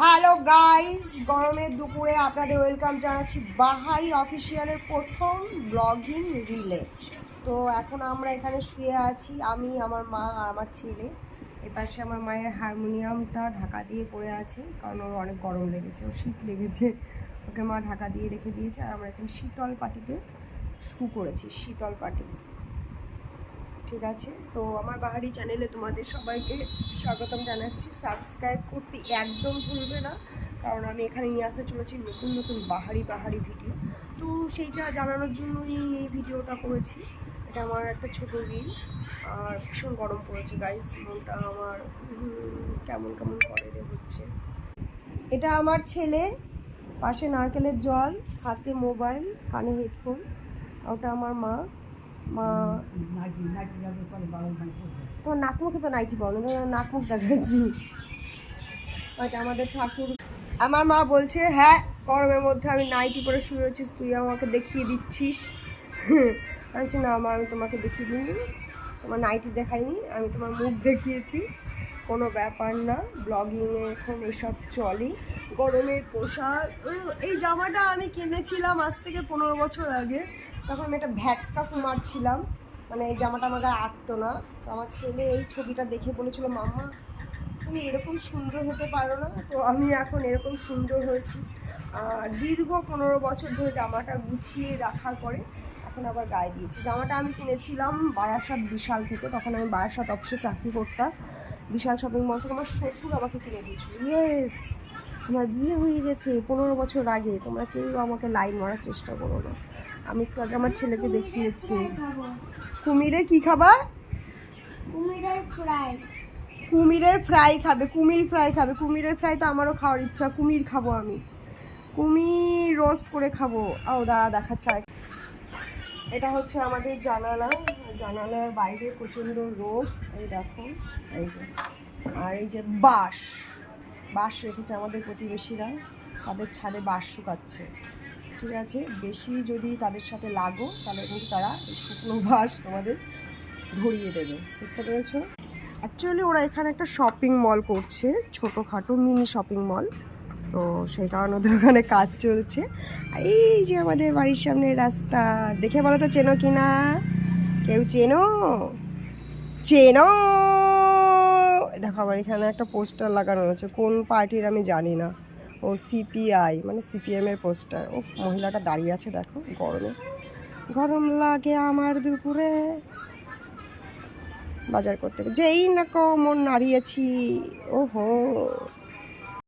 Hello guys, গরমের দুপুরে আপনাদের ওয়েলকাম জানাচ্ছি বাহারি অফিসিয়ালের প্রথম ব্লগিং রিলে। তো এখন আমরা এখানে শুয়ে আছি, আমি, আমার মা আর আমার ছেলে। এপাশে আমার মায়ের হারমোনিয়ামটা ঢাকা দিয়ে পড়ে আছে, কারণ ওর অনেক গরম লেগেছে, ওর শীত লেগেছে, ওকে মা ঢাকা দিয়ে রেখে দিয়েছে। আর আমরা এখানে শীতল পাটিতে শু করেছি, শীতল পাটি। ঠিক আছে, তো আমার বাহারি চ্যানেলে তোমাদের সবাইকে স্বাগতম জানাচ্ছি। সাবস্ক্রাইব করতে একদম ভুলবে না, কারণ আমি এখানে নিয়ে আসতে চলেছি নতুন নতুন বাহারি ভিডিও। তো সেইটা জানানোর জন্যই এই ভিডিওটা করেছি। এটা আমার একটা ছোট রিল। আর ভীষণ গরম পড়েছে গাইস, মনটা আমার কেমন কেমন করে রে হচ্ছে। এটা আমার ছেলে, পাশে নারকেলের জল, হাতে মোবাইল, কানে হেডফোন। ওটা আমার মা। তোমার নাক মুখে তো নাইটি পাও না, নাক মুখ দেখাচ্ছি। ওইটা আমাদের ঠাকুর। আমার মা বলছে, হ্যাঁ গরমের মধ্যে আমি নাইটি পরে শুয়ে রয়েছিস, তুই আমাকে দেখিয়ে দিচ্ছিস। আমি বলছি, না মা, আমি তোমাকে দেখিয়ে দিইনি, তোমার নাইটি দেখাইনি, আমি তোমার মুখ দেখিয়েছি, কোনো ব্যাপার না। ব্লগিংয়ে এখন এসব চলে। গরমের পোশাক, এই জামাটা আমি কিনেছিলাম আজ থেকে 15 বছর আগে। তখন আমি একটা ভ্যাটকা কুমার ছিলাম, মানে এই জামাটা আমার গায়ে আটতো না। তো আমার ছেলে এই ছবিটা দেখে বলেছিল, মাম্মা তুমি এরকম সুন্দর হতে পারো না। তো আমি এখন এরকম সুন্দর হয়েছি। দীর্ঘ 15 বছর ধরে জামাটা গুছিয়ে রাখার পরে এখন আবার গায়ে দিয়েছি। জামাটা আমি কিনেছিলাম বারাসাত বিশাল থেকে, তখন আমি বারাসাত অফিসে চাকরি করতাম। বিশাল শপিং মল থেকে আমার শ্বশুর আমাকে কিনে দিয়েছিল। ইয়েস, আমার বিয়ে হয়ে গেছে 15 বছর আগে। তোমরা কেউ আমাকে লাইন মারার চেষ্টা করো না। আমি একটু আগে আমার ছেলেকে দেখিয়েছি। কুমিরের কি খাবার? কুমিরের ফ্রাই। কুমিরের ফ্রাই খাবে, কুমির ফ্রাই খাবে। কুমিরের ফ্রাই তো আমারও খাওয়ার ইচ্ছা, কুমির খাবো আমি, কুমির রোস্ট করে খাবো। ও দাঁড়া, দেখাচ্ছে। এটা হচ্ছে আমাদের জানালা, জানালার বাইরে প্রচণ্ড রোদ, এই দেখো, এই যে। আর এই যে বাঁশ রেখেছে আমাদের প্রতিবেশীরা, তাদের ছাদে বাঁশ শুকাচ্ছে। ঠিক আছে, বেশি যদি তাদের সাথে লাগো তাহলে কিন্তু তারা শুকনো বাঁশ তোমাদের ধরিয়ে দেবে, বুঝতে পেরেছো? অ্যাকচুয়ালি ওরা এখানে একটা শপিং মল করছে, ছোটোখাটো মিনি শপিং মল। তো সেই কারণে ওদের ওখানে কাজ চলছে। আর এই যে আমাদের বাড়ির সামনে রাস্তা, দেখে বলো তো চেনো কি না? কেউ চেনো? দেখো আবার এখানে একটা পোস্টার লাগানো আছে, কোন পার্টির আমি জানি না। ও সিপিআই মানে সিপিএমের পোস্টার। ও মহিলাটা দাঁড়িয়ে আছে দেখো, গরম লাগে আমার দুপুরে বাজার করতে, যেই না মন নাড়িয়েছি। ওহো,